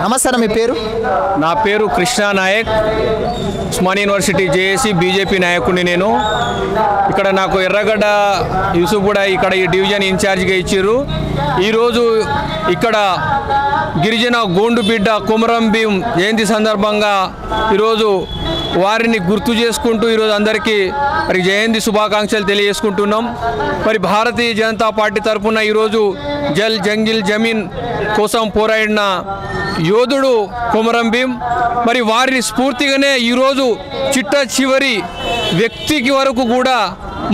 నమస్తే అన్న, మీ పేరు? నా పేరు Krishna Nayak, Osmania university JAC BJP నాయకుడిని. నేను ఇక్కడ నాకు ఎర్రగడ్డ యూసుఫ్ కూడా ఇక్కడ ఈ డివిజన్ ఇన్ఛార్జిగా ఇచ్చారు. ఈరోజు ఇక్కడ గిరిజన గోండు బిడ్డ కొమరం భీం జయంతి సందర్భంగా ఈరోజు వారిని గుర్తు చేసుకుంటూ ఈరోజు అందరికీ మరి జయంతి శుభాకాంక్షలు తెలియజేసుకుంటున్నాం. మరి భారతీయ జనతా పార్టీ తరఫున ఈరోజు జల్ జంగిల్ జమీన్ కోసం పోరాడిన యోధుడు కొమరం భీం. మరి వారి స్ఫూర్తిగానే ఈరోజు చిట్ట చివరి వ్యక్తికి వరకు కూడా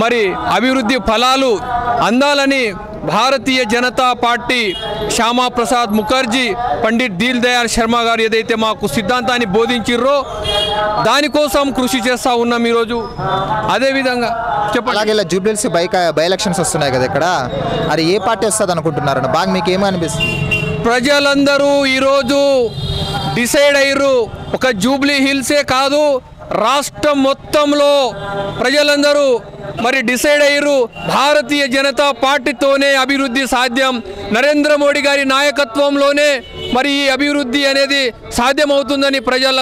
మరి అభివృద్ధి ఫలాలు అందాలని భారతీయ జనతా పార్టీ శ్యామా ప్రసాద్ ముఖర్జీ, పండిట్ దీన్ దయాళ్ శర్మ గారు ఏదైతే మాకు సిద్ధాంతాన్ని బోధించిర్రో దానికోసం కృషి చేస్తూ ఉన్నాం ఈరోజు. అదేవిధంగా అలాగే ఇలా జూబ్లీహిల్స్ బై ఎలక్షన్స్ వస్తున్నాయి కదా, ఇక్కడ అది ఏ పార్టీ వస్తుంది అనుకుంటున్నారన్న? బాగా మీకు ఏమనిపిస్తుంది? ప్రజలందరూ ఈరోజు డిసైడ్ అయ్యారు. ఒక జూబ్లీ హిల్సే కాదు, రాష్ట్రం మొత్తంలో ప్రజలందరూ మరి డిసైడ్ అయ్యారు. భారతీయ జనతా పార్టీతోనే అభివృద్ధి సాధ్యం, నరేంద్ర మోడీ గారి నాయకత్వంలోనే మరి ఈ అభివృద్ధి అనేది సాధ్యమవుతుందని ప్రజల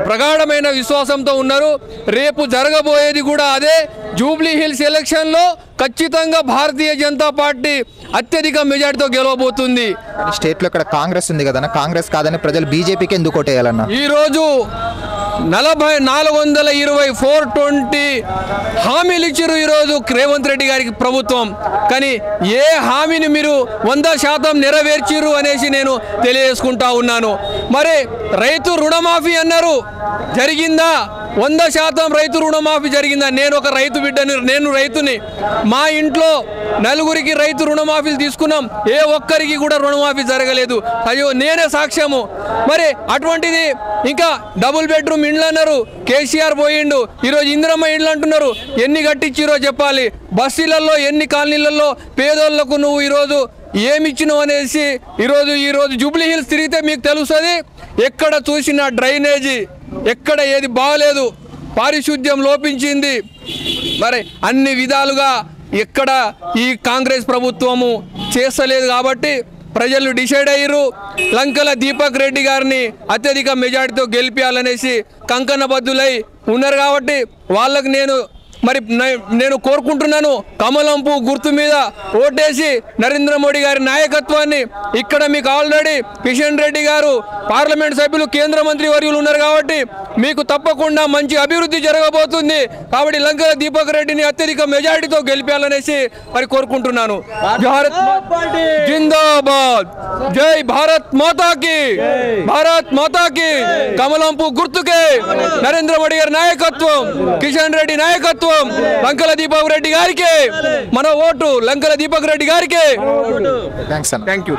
ప్రగాఢమైన విశ్వాసంతో ఉన్నారు. రేపు జరగబోయేది కూడా అదే. జూబ్లీ హిల్స్ ఎలక్షన్లో ఖచ్చితంగా భారతీయ జనతా పార్టీ అత్యధిక మెజార్టీతో గెలవబోతుంది. స్టేట్లో ఇక్కడ కాంగ్రెస్ ఉంది కదా, కాంగ్రెస్ కాదని ప్రజలు బీజేపీకి ఎందుకు ఓటేయాలన్నా? ఈరోజు 420 హామీలు ఇచ్చారు ఈరోజు రేవంత్ రెడ్డి గారికి ప్రభుత్వం. కానీ ఏ హామీని మీరు 100% నెరవేర్చిరు అనేసి నేను తెలియజేసుకుంటా ఉన్నాను. మరి రైతు రుణమాఫీ అన్నారు, జరిగిందా? 100% రైతు రుణమాఫీ జరిగిందా? నేను ఒక రైతు బిడ్డని, నేను రైతుని. మా ఇంట్లో నలుగురికి రైతు రుణమాఫీలు తీసుకున్నాం, ఏ ఒక్కరికి కూడా రుణమాఫీ జరగలేదు. అయ్యో నేనే సాక్ష్యము. మరి అటువంటిది ఇంకా డబుల్ బెడ్రూమ్ ఇండ్లు అన్నారు, కేసీఆర్ పోయిండు. ఈరోజు ఇందిరమ్మ ఇండ్లు అంటున్నారు, ఎన్ని కట్టించిరో చెప్పాలి. బస్సులలో ఎన్ని కాలనీలలో పేదోళ్లకు నువ్వు ఈరోజు ఏమిచ్చినావు అనేసి ఈరోజు జూబ్లీ హిల్స్ తిరిగితే మీకు తెలుస్తుంది. ఎక్కడ చూసినా డ్రైనేజీ, ఎక్కడ ఏది బాగలేదు, పారిశుద్ధ్యం లోపించింది. మరి అన్ని విధాలుగా ఎక్కడ ఈ కాంగ్రెస్ ప్రభుత్వము చేస్తలేదు. కాబట్టి ప్రజలు డిసైడ్ అయ్యారు, లంకల దీపక్ రెడ్డి గారిని అత్యధిక మెజార్టీతో గెలిపించాలనేసి కంకణబద్దులై ఉన్నారు. కాబట్టి వాళ్ళకు నేను కోరుకుంటున్నాను, కమలంపు గుర్తు మీద ఓటేసి నరేంద్ర మోడీ గారి నాయకత్వాన్ని. ఇక్కడ మీకు ఆల్రెడీ కిషన్ రెడ్డి గారు పార్లమెంట్ సభ్యులు, కేంద్ర మంత్రి వర్యులు ఉన్నారు. కాబట్టి మీకు తప్పకుండా మంచి అభివృద్ధి జరగబోతుంది. కాబట్టి లంకల దీపక్ రెడ్డిని అత్యధిక మెజార్టీతో గెలిపాలనేసి మరి కోరుకుంటున్నాను. భారత్ జిందాబాద్, జై భారత్ మాతాకి, భారత్ మాతాకి. కమలంపు గుర్తుకే నరేంద్ర మోడీ గారి నాయకత్వం, కిషన్ రెడ్డి నాయకత్వం, లంకల దీపక్ రెడ్డి గారికి మన ఓటు, లంకల దీపక్ రెడ్డి గారికి. థ్యాంక్స్. Thank you.